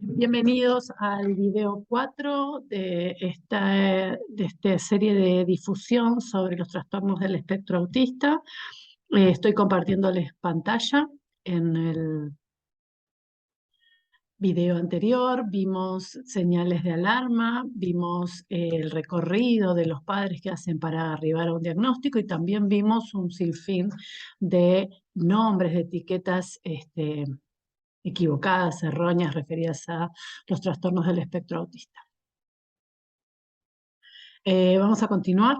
Bienvenidos al video 4 de esta serie de difusión sobre los trastornos del espectro autista. Estoy compartiéndoles pantalla. En el video anterior vimos señales de alarma, vimos el recorrido de los padres que hacen para arribar a un diagnóstico y también vimos un sinfín de nombres, de etiquetas equivocadas, erróneas, referidas a los trastornos del espectro autista. Vamos a continuar.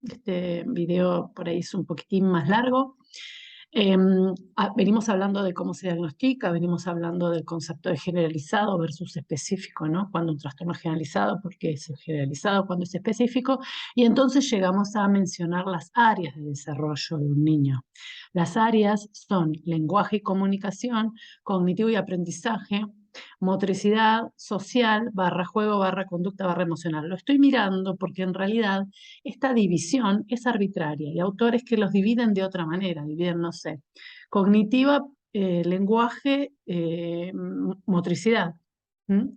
Este video por ahí es un poquitín más largo. Venimos hablando de cómo se diagnostica, venimos hablando del concepto de generalizado versus específico, ¿no? Cuando un trastorno es generalizado, porque es generalizado, cuando es específico, y entonces llegamos a mencionar las áreas de desarrollo de un niño. Las áreas son lenguaje y comunicación, cognitivo y aprendizaje, motricidad, social, juego, conducta, emocional. Lo estoy mirando porque en realidad esta división es arbitraria. Hay autores que los dividen de otra manera, dividen, no sé, cognitiva, lenguaje, motricidad. ¿Mm?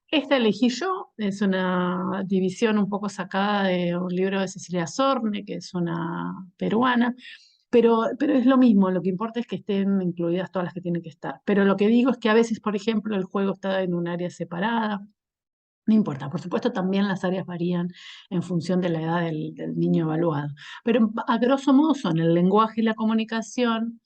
Esta elegí yo, es una división un poco sacada de un libro de Cecilia Sorne, que es una peruana, pero es lo mismo, lo que importa es que estén incluidas todas las que tienen que estar. Pero lo que digo es que a veces, por ejemplo, el juego está en un área separada, no importa, por supuesto también las áreas varían en función de la edad del niño evaluado, pero a grosso modo son el lenguaje y la comunicación,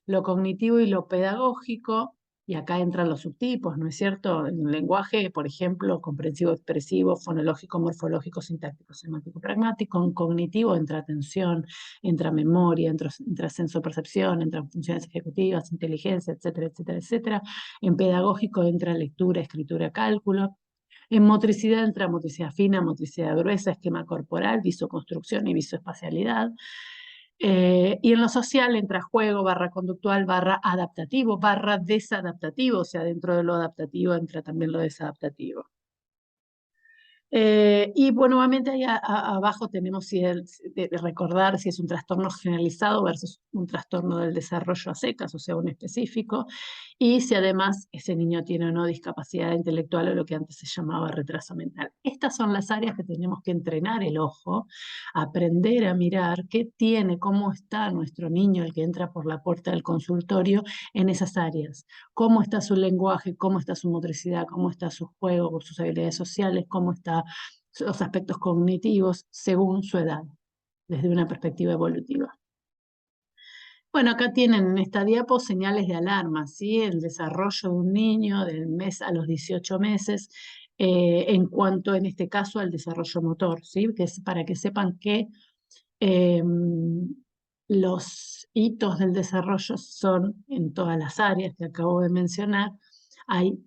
lo cognitivo y lo pedagógico, y acá entran los subtipos, ¿no es cierto? En el lenguaje, por ejemplo, comprensivo, expresivo, fonológico, morfológico, sintáctico, semántico, pragmático. En cognitivo entra atención, entra memoria, entra senso-percepción, entran funciones ejecutivas, inteligencia, etcétera, etcétera, etcétera. En pedagógico entra lectura, escritura, cálculo. En motricidad entra motricidad fina, motricidad gruesa, esquema corporal, visoconstrucción y visoespacialidad. Y en lo social entra juego, conductual, adaptativo, desadaptativo, o sea, dentro de lo adaptativo entra también lo desadaptativo. Y bueno, nuevamente ahí abajo tenemos de recordar si es un trastorno generalizado versus un trastorno del desarrollo a secas, o sea, un específico, y si además ese niño tiene o no discapacidad intelectual o lo que antes se llamaba retraso mental. Estas son las áreas que tenemos que entrenar el ojo, aprender a mirar qué tiene, cómo está nuestro niño, el que entra por la puerta del consultorio, en esas áreas. Cómo está su lenguaje, cómo está su motricidad, cómo está su juego, sus habilidades sociales, cómo están los aspectos cognitivos según su edad, desde una perspectiva evolutiva. Bueno, acá tienen en esta diapo señales de alarma, ¿sí? El desarrollo de un niño del mes a los 18 meses, en cuanto, en este caso, al desarrollo motor, ¿sí? Que es para que sepan que los hitos del desarrollo son en todas las áreas que acabo de mencionar. Hay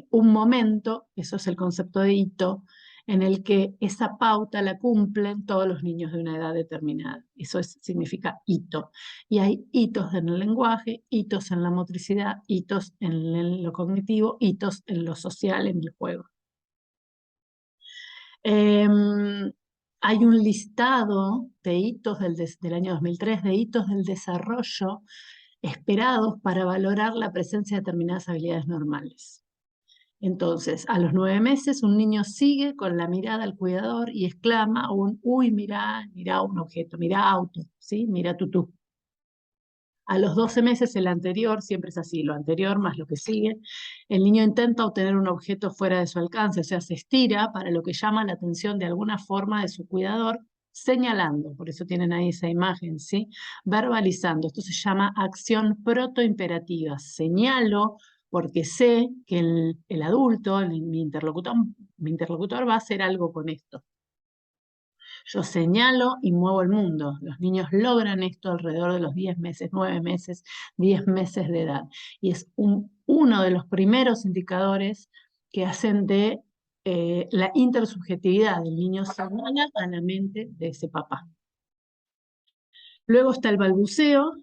un momento, eso es el concepto de hito, en el que esa pauta la cumplen todos los niños de una edad determinada. Eso significa hito. Y hay hitos en el lenguaje, hitos en la motricidad, hitos en lo cognitivo, hitos en lo social, en el juego. Hay un listado de hitos del año 2003, de hitos del desarrollo esperados para valorar la presencia de determinadas habilidades normales. Entonces, a los 9 meses, un niño sigue con la mirada al cuidador y exclama uy, mira un objeto, mira auto, ¿sí? Mira tutú. A los 12 meses, el anterior, siempre es así, lo anterior más lo que sigue, el niño intenta obtener un objeto fuera de su alcance, o sea, se estira para lo que llama la atención de alguna forma de su cuidador, señalando, por eso tienen ahí esa imagen, ¿sí? Verbalizando, esto se llama acción protoimperativa, señalo porque sé que el adulto, mi interlocutor va a hacer algo con esto. Yo señalo y muevo el mundo. Los niños logran esto alrededor de los 10 meses, 9 meses, 10 meses de edad. Y es uno de los primeros indicadores que hacen de la intersubjetividad del niño señala a la mente de ese papá. Luego está el balbuceo,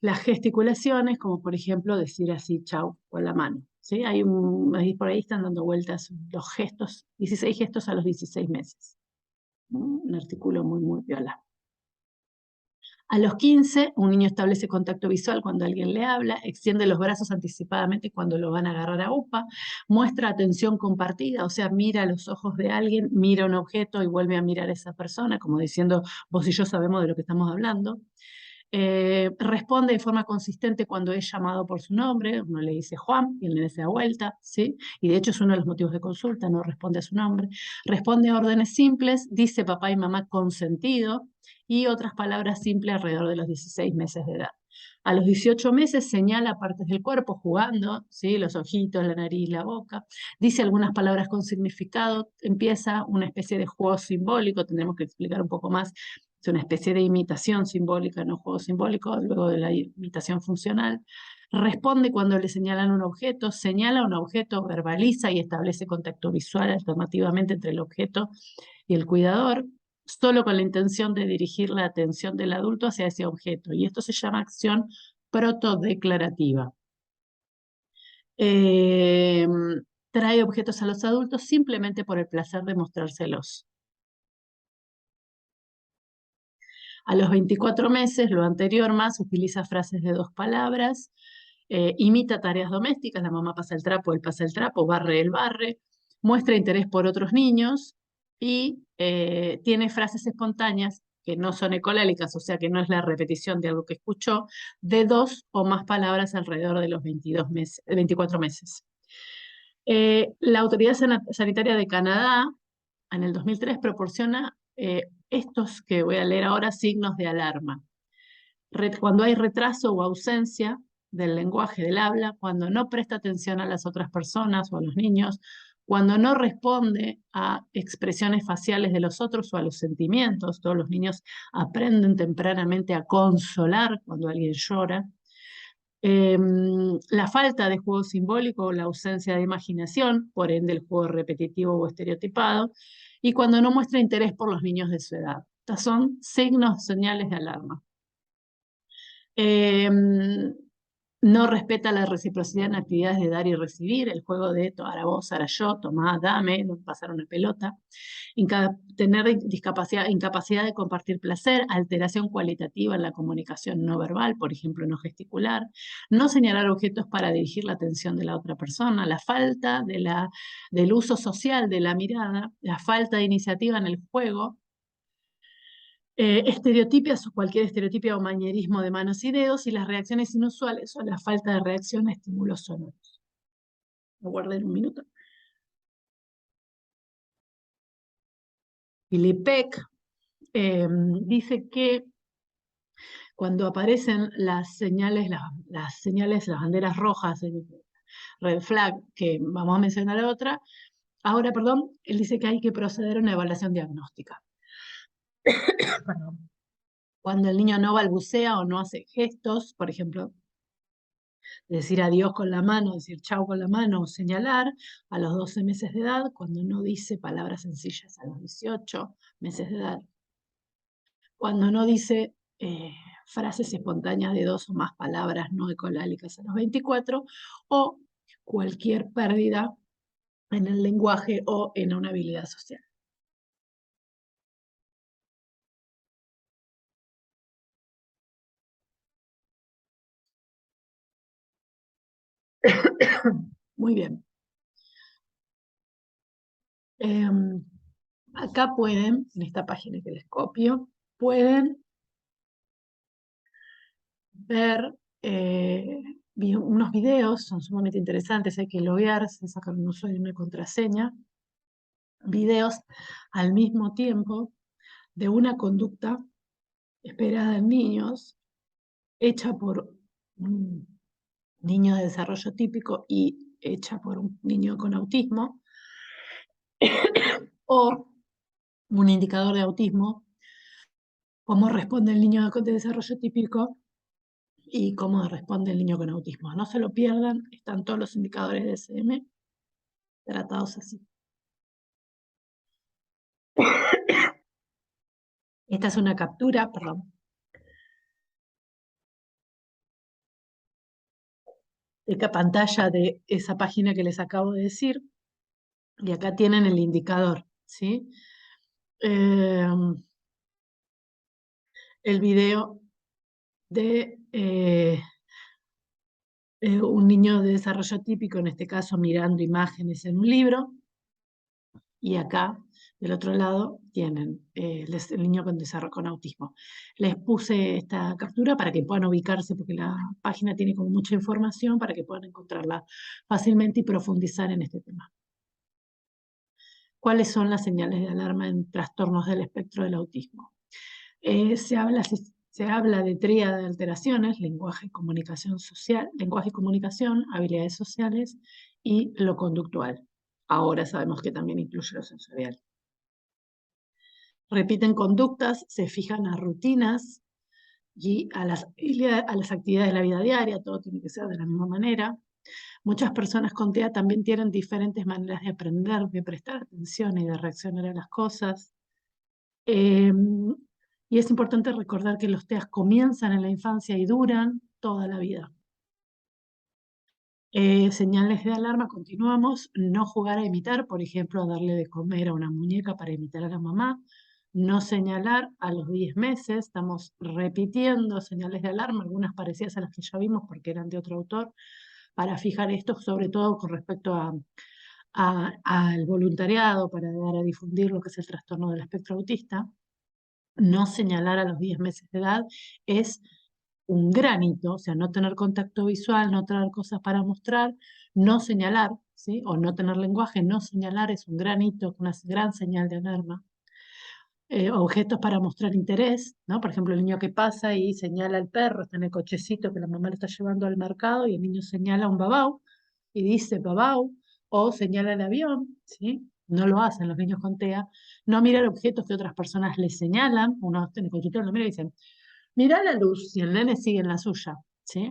las gesticulaciones, como por ejemplo decir así chau con la mano. ¿Sí? Ahí por ahí están dando vueltas los gestos, 16 gestos a los 16 meses. Un artículo muy, muy viola. A los 15, un niño establece contacto visual cuando alguien le habla, extiende los brazos anticipadamente cuando lo van a agarrar a UPA, muestra atención compartida, o sea, mira a los ojos de alguien, mira un objeto y vuelve a mirar a esa persona, como diciendo, vos y yo sabemos de lo que estamos hablando. Responde de forma consistente cuando es llamado por su nombre, uno le dice Juan y él le dice a vuelta, ¿sí? Y de hecho es uno de los motivos de consulta, no responde a su nombre. Responde a órdenes simples, dice papá y mamá consentido y otras palabras simples alrededor de los 16 meses de edad. A los 18 meses señala partes del cuerpo jugando, ¿sí? Los ojitos, la nariz, la boca. Dice algunas palabras con significado, empieza una especie de juego simbólico, tendremos que explicar un poco más, es una especie de imitación simbólica, no juego simbólico, luego de la imitación funcional. Responde cuando le señalan un objeto, señala un objeto, verbaliza y establece contacto visual alternativamente entre el objeto y el cuidador, solo con la intención de dirigir la atención del adulto hacia ese objeto. Y esto se llama acción protodeclarativa. Eh, Trae objetos a los adultos simplemente por el placer de mostrárselos. A los 24 meses, lo anterior más, utiliza frases de 2 palabras, imita tareas domésticas, la mamá pasa el trapo, él pasa el trapo, barre, él barre, muestra interés por otros niños y tiene frases espontáneas que no son ecolélicas, o sea que no es la repetición de algo que escuchó, de 2 o más palabras alrededor de los 24 meses. La Autoridad Sanitaria de Canadá en el 2003 proporciona estos que voy a leer ahora, signos de alarma. Cuando hay retraso o ausencia del lenguaje del habla, cuando no presta atención a las otras personas o a los niños, cuando no responde a expresiones faciales de los otros o a los sentimientos. Todos los niños aprenden tempranamente a consolar cuando alguien llora. La falta de juego simbólico o la ausencia de imaginación, por ende el juego repetitivo o estereotipado, y cuando no muestra interés por los niños de su edad. Estos son signos, señales de alarma. No respeta la reciprocidad en actividades de dar y recibir, el juego de ahora vos, ahora yo, tomá, dame, pasar una pelota. Tener incapacidad de compartir placer, alteración cualitativa en la comunicación no verbal, por ejemplo, no gesticular, no señalar objetos para dirigir la atención de la otra persona, la falta del uso social de la mirada, la falta de iniciativa en el juego, estereotipias o cualquier estereotipia o manierismo de manos y dedos y las reacciones inusuales o la falta de reacción a estímulos sonoros. Lo guardé en un minuto. Philip Peck dice que cuando aparecen las señales, las banderas rojas, el red flag, que vamos a mencionar otra, ahora, perdón, él dice que hay que proceder a una evaluación diagnóstica. Perdón. Cuando el niño no balbucea o no hace gestos, por ejemplo, decir adiós con la mano, decir chau con la mano o señalar a los 12 meses de edad, cuando no dice palabras sencillas a los 18 meses de edad, cuando no dice frases espontáneas de 2 o más palabras no ecolálicas a los 24, o cualquier pérdida en el lenguaje o en una habilidad social. Muy bien. Acá pueden, en esta página que les copio, pueden ver unos videos, son sumamente interesantes, hay que loguearse, sacar un usuario y una contraseña, videos al mismo tiempo de una conducta esperada en niños, hecha por un niño de desarrollo típico y hecha por un niño con autismo, o un indicador de autismo, cómo responde el niño de desarrollo típico y cómo responde el niño con autismo. No se lo pierdan, están todos los indicadores de SM tratados así. Esta es una captura, perdón, de pantalla de esa página que les acabo de decir. Y acá tienen el indicador, ¿sí? El video de un niño de desarrollo típico, en este caso mirando imágenes en un libro, y acá, del otro lado, tienen el niño con autismo. Les puse esta captura para que puedan ubicarse, porque la página tiene como mucha información para que puedan encontrarla fácilmente y profundizar en este tema. ¿Cuáles son las señales de alarma en trastornos del espectro del autismo? Se habla de tríada de alteraciones: lenguaje, comunicación social, lenguaje y comunicación, habilidades sociales y lo conductual. Ahora sabemos que también incluye lo sensorial. Repiten conductas, se fijan a rutinas y a las actividades de la vida diaria, todo tiene que ser de la misma manera. Muchas personas con TEA también tienen diferentes maneras de aprender, de prestar atención y de reaccionar a las cosas. Y es importante recordar que los TEAs comienzan en la infancia y duran toda la vida. Señales de alarma, continuamos. No jugar a imitar, por ejemplo, darle de comer a una muñeca para imitar a la mamá. No señalar a los 10 meses, estamos repitiendo señales de alarma, algunas parecidas a las que ya vimos porque eran de otro autor, para fijar esto, sobre todo con respecto al voluntariado, para dar a difundir lo que es el trastorno del espectro autista. No señalar a los 10 meses de edad es un gran hito, o sea, no tener contacto visual, no traer cosas para mostrar, no señalar, ¿sí? O no tener lenguaje, no señalar es un gran hito, una gran señal de alarma. Objetos para mostrar interés, ¿no? Por ejemplo, el niño que pasa y señala al perro, está en el cochecito que la mamá le está llevando al mercado y el niño señala un babau y dice babau, o señala el avión, ¿sí? No lo hacen los niños con TEA. No mirar objetos que otras personas les señalan, uno en el consultorio lo mira y dice, mira la luz, y el nene sigue en la suya, ¿sí?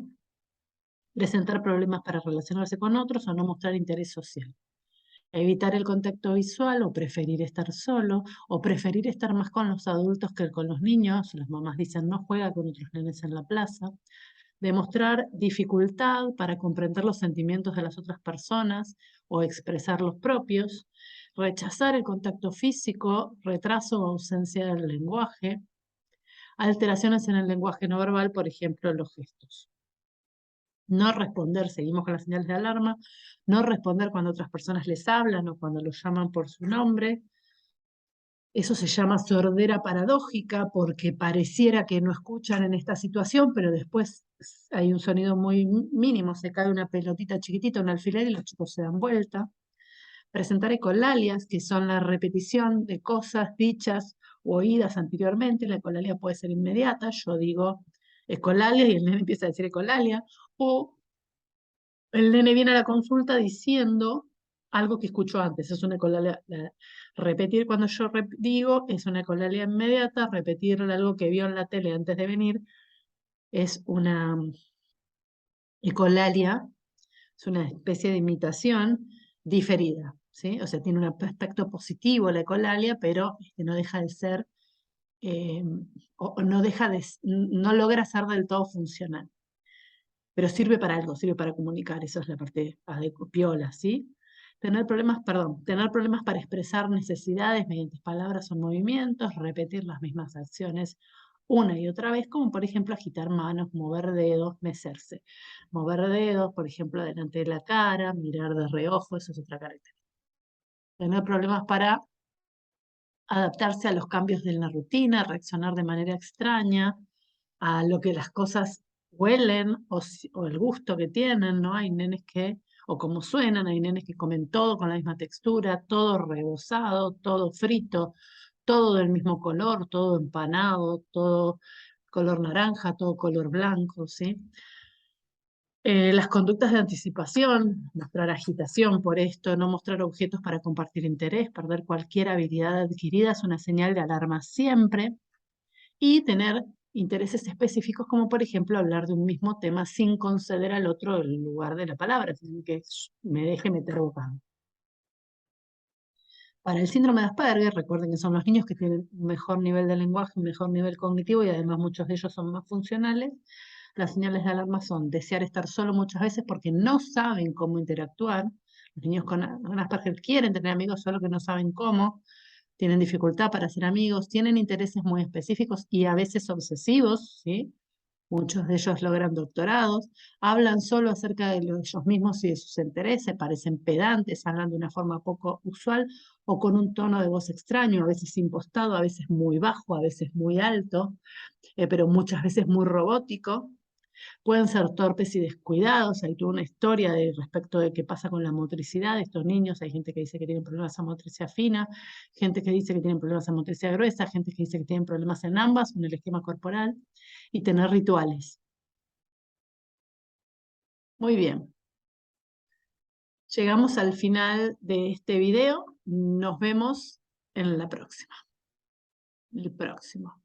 Presentar problemas para relacionarse con otros o no mostrar interés social. Evitar el contacto visual o preferir estar solo o preferir estar más con los adultos que con los niños. Las mamás dicen no juega con otros nenes en la plaza. Demostrar dificultad para comprender los sentimientos de las otras personas o expresar los propios. Rechazar el contacto físico, retraso o ausencia del lenguaje. Alteraciones en el lenguaje no verbal, por ejemplo, los gestos. No responder, seguimos con las señales de alarma, no responder cuando otras personas les hablan o cuando los llaman por su nombre. Eso se llama sordera paradójica porque pareciera que no escuchan en esta situación, pero después hay un sonido muy mínimo, se cae una pelotita chiquitita, un alfiler y los chicos se dan vuelta. Presentar ecolalias, que son la repetición de cosas dichas o oídas anteriormente. La ecolalia puede ser inmediata, yo digo ecolalia y el nene empieza a decir ecolalia, o el nene viene a la consulta diciendo algo que escuchó antes. Es una ecolalia. Repetir cuando yo digo es una ecolalia inmediata. Repetir algo que vio en la tele antes de venir es una ecolalia. Es una especie de imitación diferida, ¿sí? O sea, tiene un aspecto positivo la ecolalia, pero no deja de ser, eh, o no deja de, no logra ser del todo funcional. Pero sirve para algo, sirve para comunicar, esa es la parte de piola, ¿sí? Tener problemas para expresar necesidades mediante palabras o movimientos, repetir las mismas acciones una y otra vez, como por ejemplo agitar manos, mover dedos, mecerse. Mover dedos, por ejemplo, delante de la cara, mirar de reojo, eso es otra característica. Tener problemas para adaptarse a los cambios de la rutina, reaccionar de manera extraña, a lo que las cosas huelen o el gusto que tienen, ¿no? Hay nenes que, o como suenan, hay nenes que comen todo con la misma textura, todo rebozado, todo frito, todo del mismo color, todo empanado, todo color naranja, todo color blanco, ¿sí? Las conductas de anticipación, mostrar agitación por esto, no mostrar objetos para compartir interés, perder cualquier habilidad adquirida es una señal de alarma siempre. Y tener intereses específicos, como por ejemplo hablar de un mismo tema sin conceder al otro el lugar de la palabra, sin que me deje meter bocado. Para el síndrome de Asperger, recuerden que son los niños que tienen un mejor nivel de lenguaje, un mejor nivel cognitivo y además muchos de ellos son más funcionales. Las señales de alarma son desear estar solo muchas veces porque no saben cómo interactuar. Los niños con Asperger quieren tener amigos, solo que no saben cómo. Tienen dificultad para hacer amigos, tienen intereses muy específicos y a veces obsesivos, ¿sí? Muchos de ellos logran doctorados, hablan solo acerca de ellos mismos y de sus intereses, parecen pedantes, hablan de una forma poco usual o con un tono de voz extraño, a veces impostado, a veces muy bajo, a veces muy alto, pero muchas veces muy robótico. Pueden ser torpes y descuidados. Hay toda una historia respecto de qué pasa con la motricidad de estos niños. Hay gente que dice que tienen problemas a motricidad fina, gente que dice que tienen problemas a motricidad gruesa, gente que dice que tienen problemas en ambas, en el esquema corporal, y tener rituales. Muy bien. Llegamos al final de este video. Nos vemos en la próxima. El próximo.